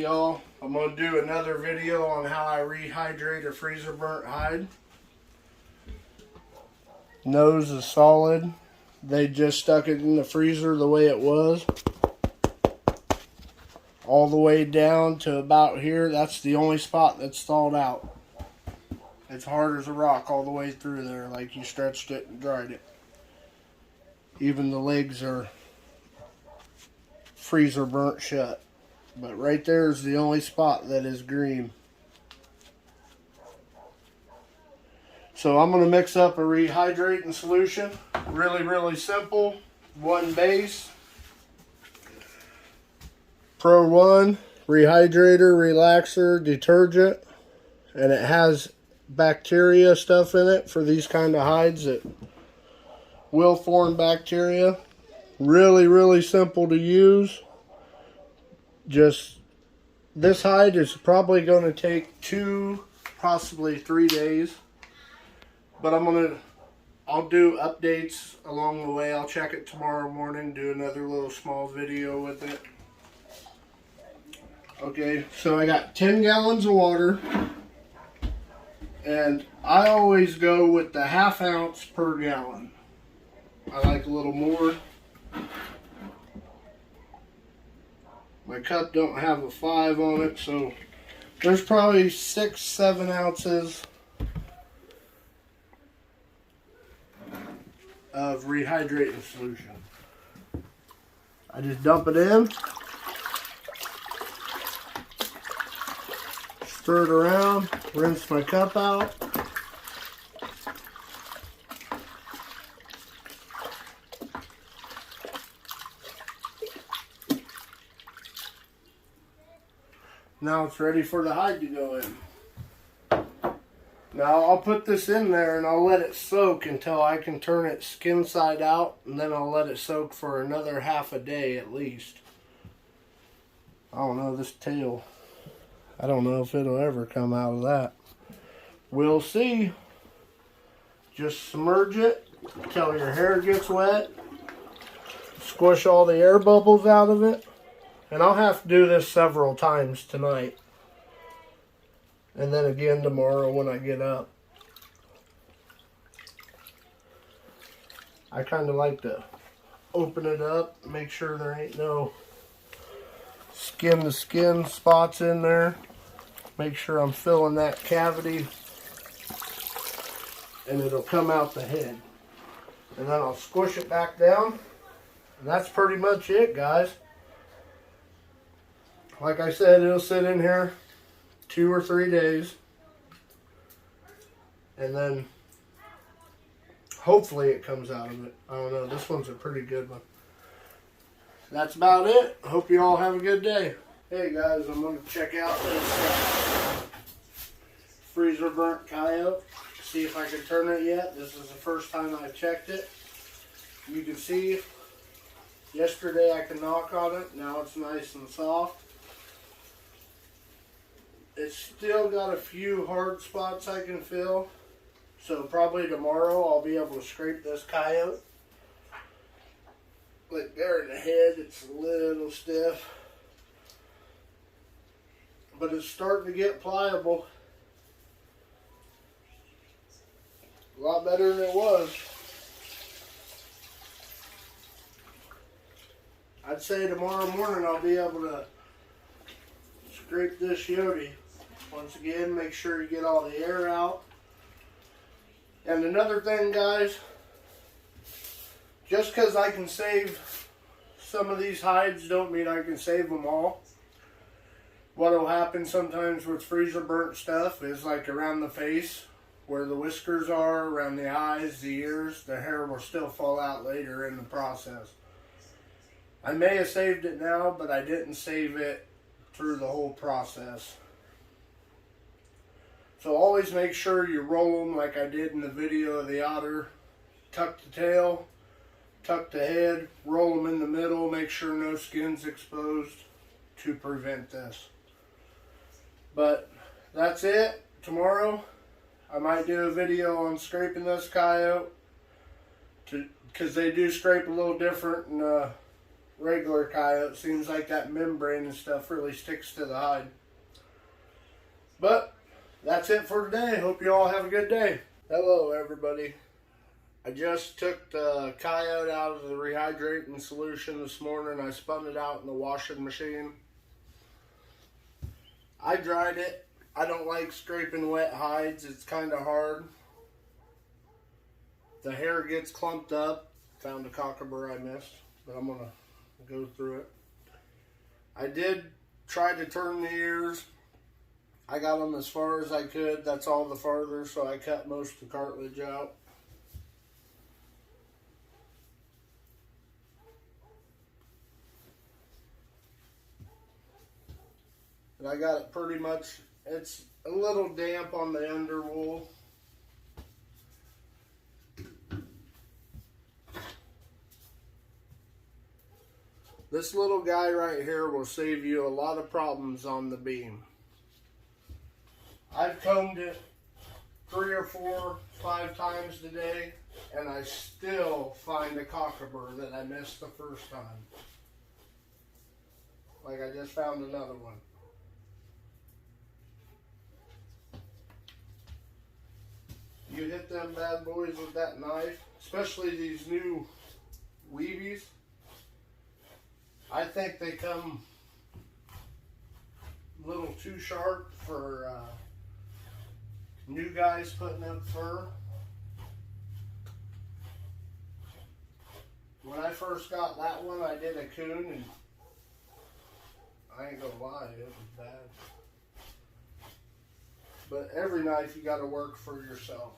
y'all. I'm going to do another video on how I rehydrate a freezer burnt hide. Nose is solid. They just stuck it in the freezer the way it was. All the way down to about here. That's the only spot that's thawed out. It's hard as a rock all the way through there, like you stretched it and dried it. Even the legs are freezer burnt shut. But right there is the only spot that is green. So I'm going to mix up a rehydrating solution. Really simple. One base. Pro 1 rehydrator, relaxer, detergent. And it has bacteria stuff in it for these kind of hides that will form bacteria. Really simple to use. Just, this hide is probably going to take 2, possibly 3 days. But I'll do updates along the way. I'll check it tomorrow morning, do another little small video with it. Okay, so I got 10 gallons of water. And I always go with the 1/2 ounce per gallon. I like a little more. My cup don't have a 5 on it, so there's probably 6-7 ounces of rehydrating solution. I just dump it in, stir it around, rinse my cup out. Now it's ready for the hide to go in. Now I'll put this in there and I'll let it soak until I can turn it skin side out, and then I'll let it soak for another half a day at least. I don't know, this tail, I don't know if it'll ever come out of that. We'll see. Just submerge it until your hair gets wet. Squish all the air bubbles out of it. And I'll have to do this several times tonight. And then again tomorrow when I get up. I kind of like to open it up, make sure there ain't no skin to skin spots in there. Make sure I'm filling that cavity. And it'll come out the head. And then I'll squish it back down. And that's pretty much it, guys. Like I said, it'll sit in here 2 or 3 days. And then hopefully it comes out of it. I don't know. This one's a pretty good one. That's about it. Hope you all have a good day. Hey guys, I'm going to check out this freezer burnt coyote. See if I can turn it yet. This is the first time I've checked it. You can see yesterday I could knock on it. Now it's nice and soft. It's still got a few hard spots I can fill. So probably tomorrow I'll be able to scrape this coyote. Like there in the head, it's a little stiff. But it's starting to get pliable. A lot better than it was. I'd say tomorrow morning I'll be able to scrape this yote. Once again, make sure you get all the air out. And another thing, guys, just because I can save some of these hides don't mean I can save them all. What will happen sometimes with freezer burnt stuff is like around the face, where the whiskers are, around the eyes, the ears, the hair will still fall out later in the process. I may have saved it now, but I didn't save it through the whole process. So always make sure you roll them like I did in the video of the otter. Tuck the tail, tuck the head, roll them in the middle, make sure no skin's exposed to prevent this. But that's it. Tomorrow I might do a video on scraping this coyote, because they do scrape a little different in regular coyote. Seems like that membrane and stuff really sticks to the hide. But that's it for today. Hope you all have a good day. Hello everybody. I just took the coyote out of the rehydrating solution this morning. I spun it out in the washing machine. I dried it. I don't like scraping wet hides. It's kind of hard. The hair gets clumped up. Found a cockabur I missed, but I'm gonna go through it. I did try to turn the ears. I got them as far as I could. That's all the farther, so I cut most of the cartilage out. And I got it pretty much, it's a little damp on the underwool. This little guy right here will save you a lot of problems on the beam. I've combed it 3 or 4, 5 times today, and I still find a cockabur that I missed the first time. Like I just found another one. You hit them bad boys with that knife, especially these new weebies. I think they come a little too sharp for new guys putting up fur. When I first got that one, I did a coon, and I ain't gonna lie, it was bad. But every knife you gotta work for yourself.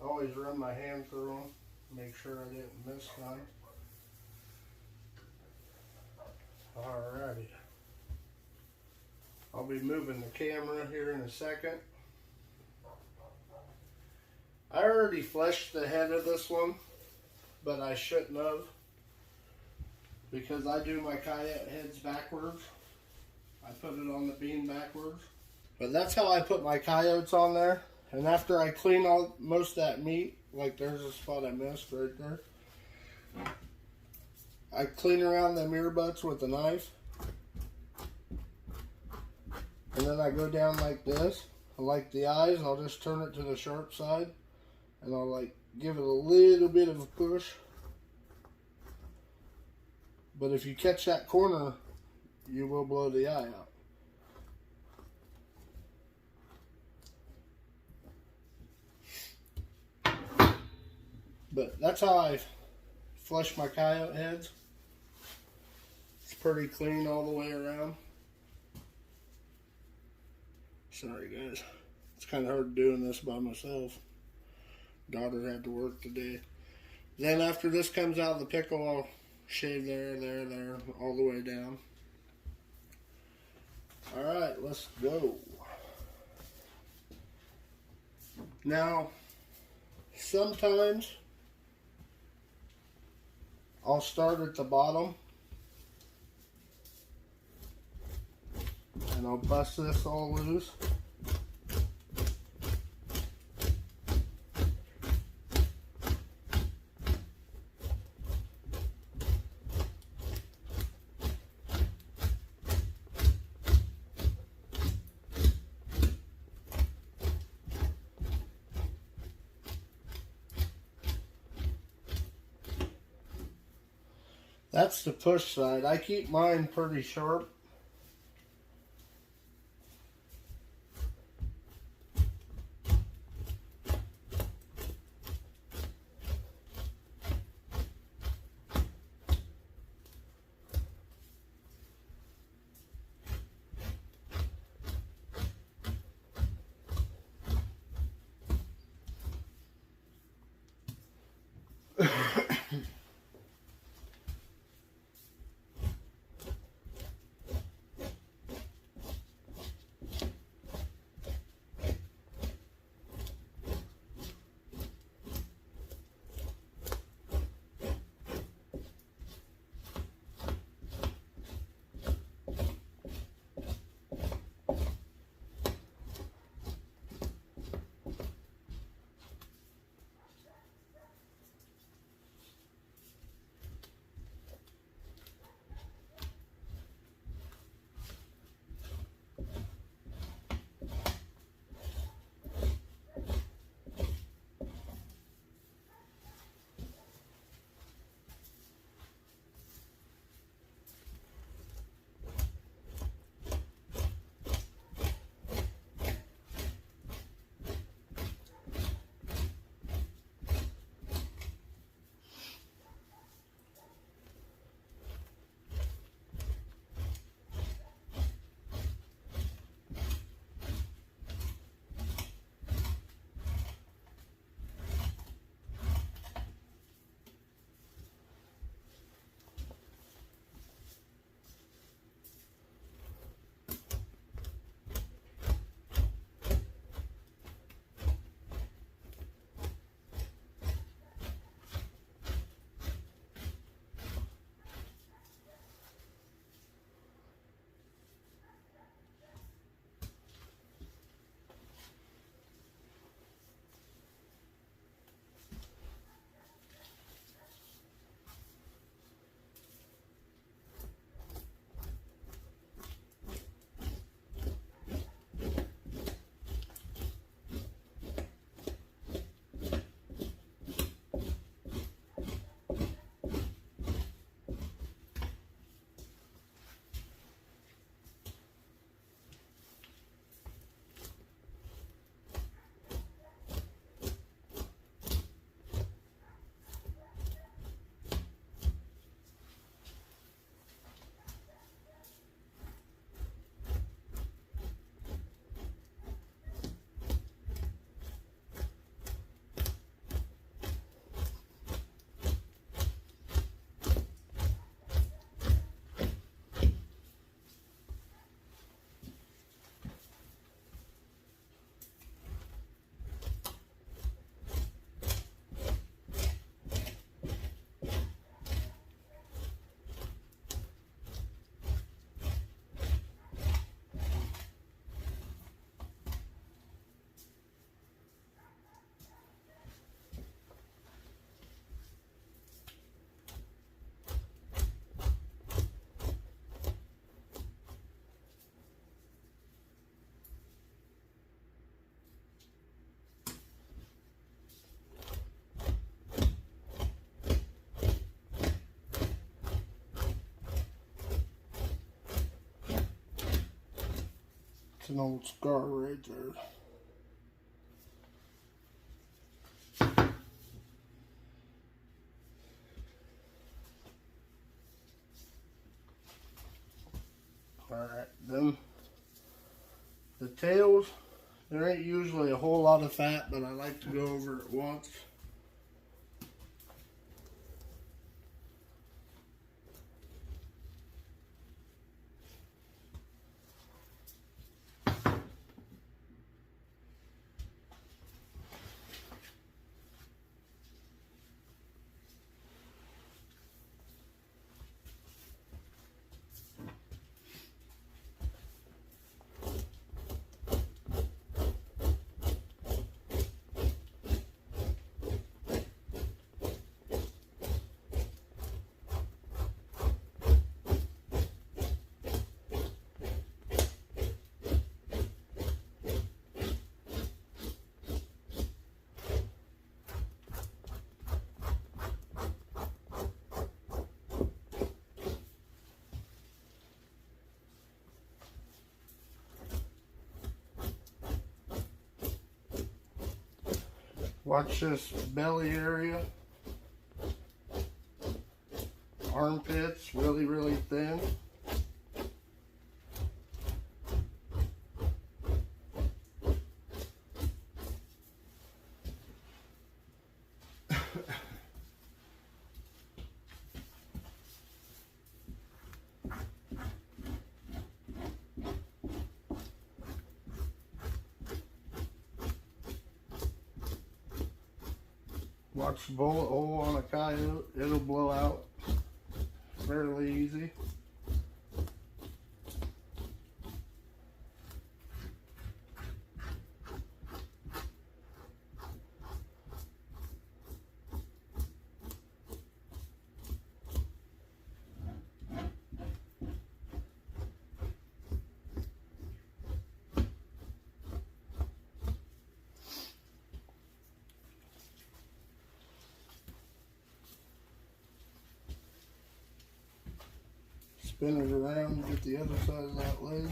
Always run my hand through them, make sure I didn't miss none. Alrighty. I'll be moving the camera here in a second. I already fleshed the head of this one, but I shouldn't have, because I do my coyote heads backwards. I put it on the beam backwards. But that's how I put my coyotes on there. And after I clean all most of that meat, like there's a spot I missed right there, I clean around them ear butts with a knife, and then I go down like this. I like the eyes, I'll just turn it to the sharp side, and I'll like give it a little bit of a push. But if you catch that corner, you will blow the eye out. But that's how I flush my coyote heads. It's pretty clean all the way around. Sorry guys, it's kind of hard doing this by myself. Daughter had to work today. Then after this comes out of the pickle, I'll shave there, all the way down. Alright, let's go. Now, sometimes I'll start at the bottom and I'll bust this all loose. That's the push side. I keep mine pretty sharp. It's an old scar right there. Alright, then the tails, there ain't usually a whole lot of fat, but I like to go over it once. Watch this belly area. Armpits, really thin. Watch the bullet hole on a coyote, it'll blow out fairly easy. Spin it around, get the other side of that leg.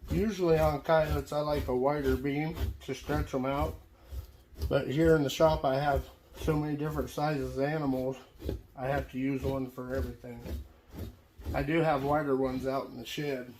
Usually on coyotes I like a wider beam to stretch them out, but here in the shop I have so many different sizes of animals, I have to use one for everything. I do have wider ones out in the shed.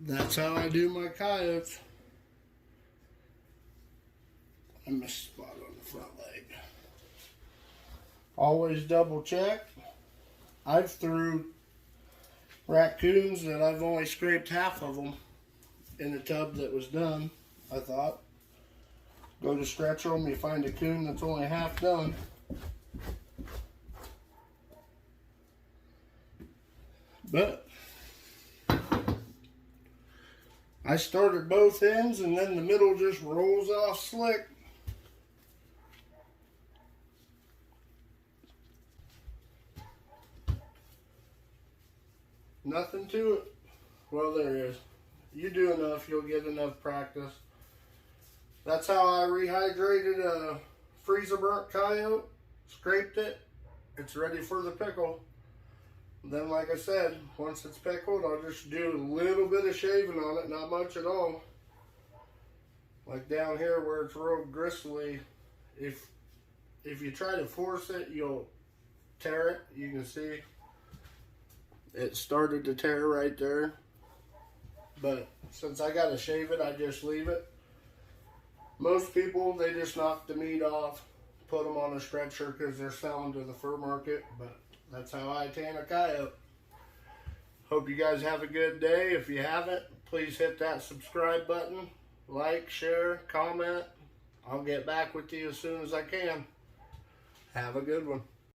That's how I do my coyotes. I missed a spot on the front leg. Always double check. I've threw raccoons that I've only scraped half of them in the tub that was done. I thought, go to stretch them, you find a coon that's only half done. But I started both ends and then the middle just rolls off slick. Nothing to it. Well, there is. You do enough, you'll get enough practice. That's how I rehydrated a freezer burnt coyote. Scraped it. It's ready for the pickle. Then, like I said, once it's pickled, I'll just do a little bit of shaving on it, not much at all. Like down here where it's real gristly, if you try to force it, you'll tear it. You can see it started to tear right there. But since I gotta shave it, I just leave it. Most people, they just knock the meat off, put them on a stretcher because they're selling to the fur market. But that's how I tan a coyote. Hope you guys have a good day. If you haven't, please hit that subscribe button. Like, share, comment. I'll get back with you as soon as I can. Have a good one.